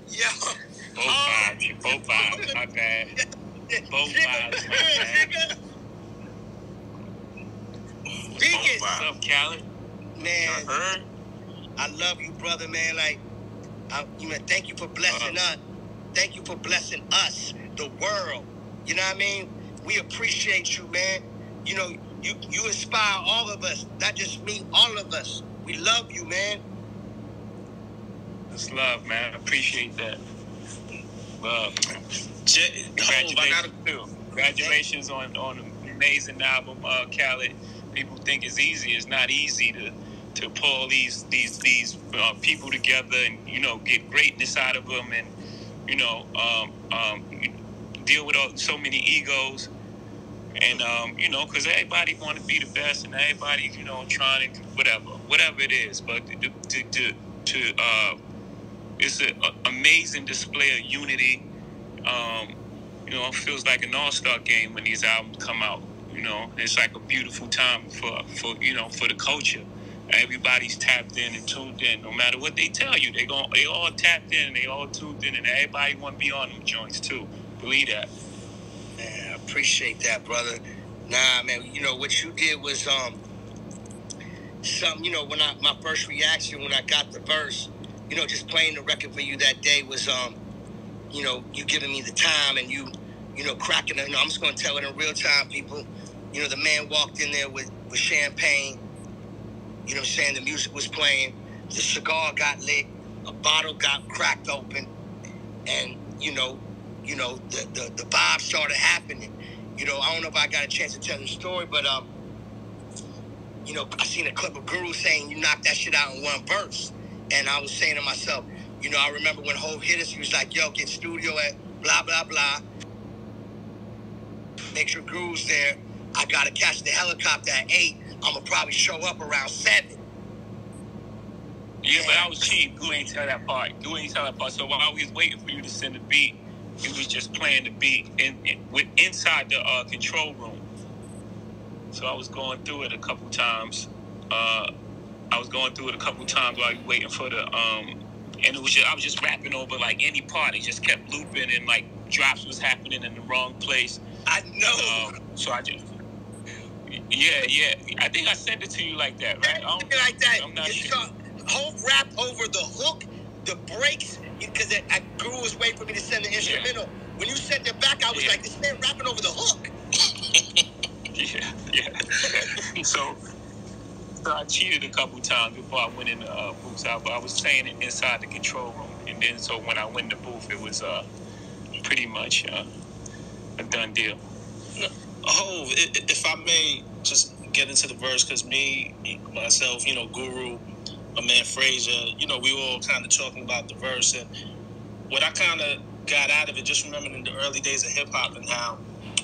Yo. Both vibes, my bad. Both vibes, my bad. What's up, Khaled? Man, I love you, brother, man. Like, thank you for blessing us. Thank you for blessing us, the world. You know what I mean? We appreciate you, man. You know, you inspire all of us, not just me, all of us. We love you, man. That's love, man. I appreciate that. Love. Congratulations on an amazing album, Khaled. People think it's easy. It's not easy to pull these people together and, you know, get greatness out of them and, you know, deal with so many egos. And, you know, because everybody want to be the best and everybody, you know, trying to whatever it is. But it's an amazing display of unity. You know, it feels like an all-star game when these albums come out. You know, it's like a beautiful time for you know, for the culture. Everybody's tapped in and tuned in. No matter what they tell you, they all tapped in and they all tuned in, and everybody want to be on them joints too. Believe that. Man, I appreciate that, brother. Nah, man, you know what you did was something. You know, when my first reaction when I got the verse, you know, just playing the record for you that day was you know, you giving me the time and you know, cracking it. You know, I'm just gonna tell it in real time, people. You know, the man walked in there with champagne. You know what I'm saying? The music was playing. The cigar got lit. A bottle got cracked open. And, you know, the vibe started happening. You know, I don't know if I got a chance to tell the story, but, you know, I seen a clip of Guru saying you knocked that shit out in one verse. And I was saying to myself, you know, I remember when Hov hit us, he was like, yo, get studio at blah, blah, blah. Make sure Guru's there. I got to catch the helicopter at 8. I'm going to probably show up around 7. Yeah, but I was cheap. Guru ain't tell that part. So while we was waiting for you to send the beat, he was just playing the beat inside the control room. So I was going through it a couple times. while you waiting for the and it was just, I was just rapping over like any part. It just kept looping and like drops was happening in the wrong place. I know. So I just yeah. I think I sent it to you like that, right? Like that. I'm not sure. Whole rap over the hook, the breaks, because Guru was waiting for me to send the instrumental. Yeah. When you sent it back, I was like, this man rapping over the hook. yeah. So I cheated a couple times before I went in the booth. I was saying it inside the control room, and then so when I went in the booth, it was pretty much a done deal. Hov, if I may just get into the verse, because myself, you know, Guru, my man Frazier, you know, we were all kind of talking about the verse, and what I kind of got out of it, just remembering in the early days of hip-hop and how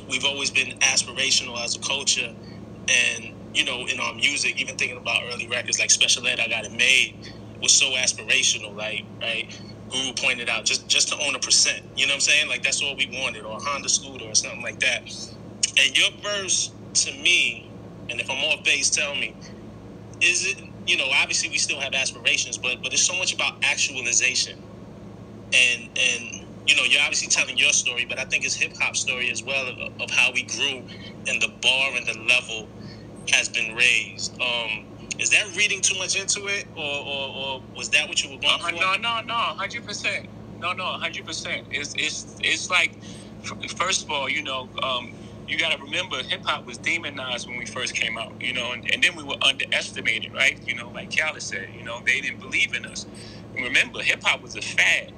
we've always been aspirational as a culture, and, you know, in our music, even thinking about early records like Special Ed, I Got It Made, was so aspirational, like, right? Guru pointed out, just to own 1%, you know what I'm saying? Like, that's all we wanted, or a Honda scooter or something like that. And your verse, to me, and if I'm off base, tell me, is it, you know, obviously we still have aspirations, but it's so much about actualization. And you know, you're obviously telling your story, but I think it's hip-hop story as well of how we grew and the bar and the level has been raised. Is that reading too much into it, or was that what you were going for? No, 100%. No, 100%. It's like, first of all, you know, you got to remember, hip-hop was demonized when we first came out, you know, and then we were underestimated, right? You know, like Khaled said, you know, they didn't believe in us. And remember, hip-hop was a fad.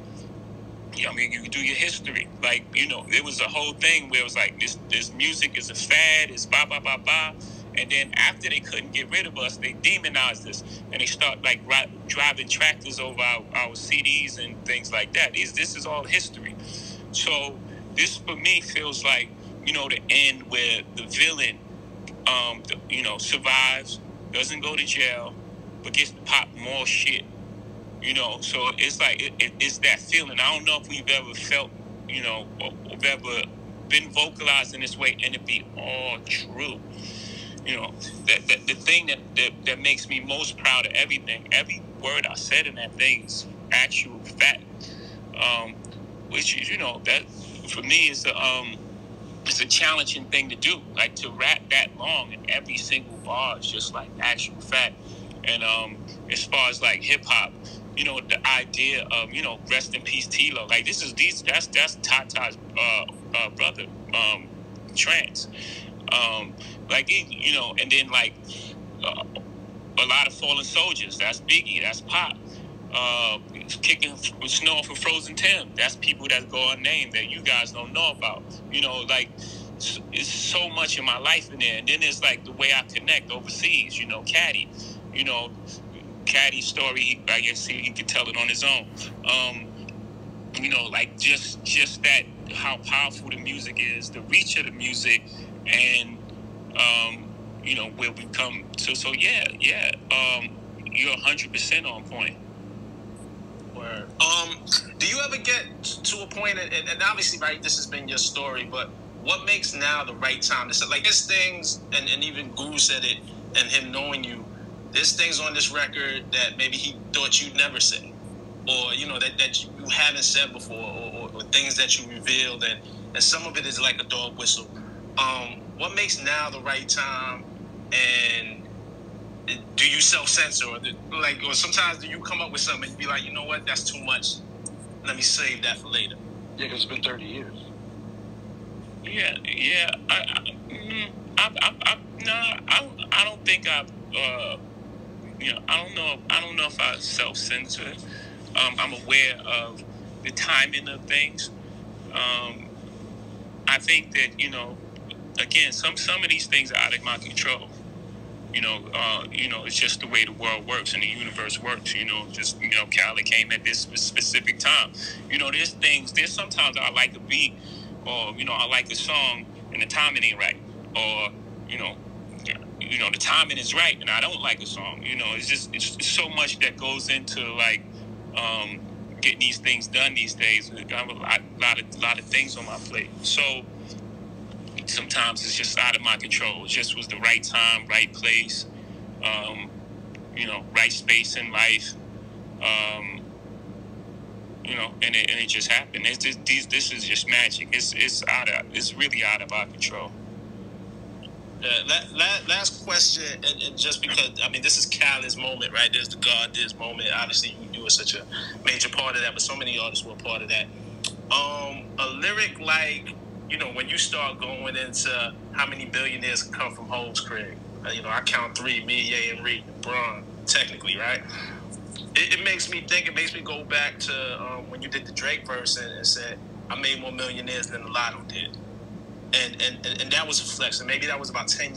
I mean, you do your history. Like, you know, it was a whole thing where it was like, this music is a fad, it's blah, blah, blah, blah. And then after they couldn't get rid of us, they demonized us. And they start, like, driving tractors over our CDs and things like that. This is all history. So this, for me, feels like, you know, the end where the villain, you know, survives, doesn't go to jail, but gets to pop more shit. You know, so it's like, it's that feeling. I don't know if we've ever felt, you know, or ever been vocalized in this way and it be all true. You know, that the thing that makes me most proud of everything, every word I said in that thing is actual fact. which is, that for me is it's a challenging thing to do, like to rap that long and every single bar is just like actual fact. And as far as like hip hop, the idea of rest in peace Tilo, like that's Tata's brother, Trance, like and then like a lot of fallen soldiers, that's Biggie, that's Pop. Kicking snow for Frozen Tim, that's people that go unnamed that you guys don't know about. Like it's so much in my life in there. And then there's like the way I connect overseas. Caddy, Caddy's story. I guess he can tell it on his own. Like just that how powerful the music is, the reach of the music, and where we come. So yeah. You're 100% on point. Do you ever get to a point, and obviously, right, this has been your story, but what makes now the right time to say, like, there's things, and even Guru said it, and him knowing you, there's things on this record that maybe he thought you'd never say, or, that you haven't said before, or things that you revealed, and some of it is like a dog whistle. What makes now the right time, and do you self-censor, or sometimes do you come up with something and you be like, you know what, that's too much, let me save that for later? Yeah, because it's been 30 years. Yeah. I don't think I don't know if I self-censor. I'm aware of the timing of things. I think that again, some of these things are out of my control. It's just the way the world works and the universe works. Khaled came at this specific time. There's sometimes I like a beat, or I like a song and the timing ain't right, or the timing is right and I don't like a song. It's so much that goes into like getting these things done these days. I have a lot of things on my plate, so sometimes it's just out of my control. It just was the right time, right place, right space in life, and it just happened. This is just magic. It's really out of our control. Last question, and just because, this is Khaled's moment, right? There's the God Diz moment. Obviously, you were such a major part of that, but so many artists were a part of that. A lyric like, when you start going into how many billionaires come from Ho's crib, I count 3, me, Ye, and Reed, Braun, technically, right? It makes me think, it makes me go back to when you did the Drake verse and said, I made more millionaires than the Lotto did. And that was a flex. And maybe that was about 10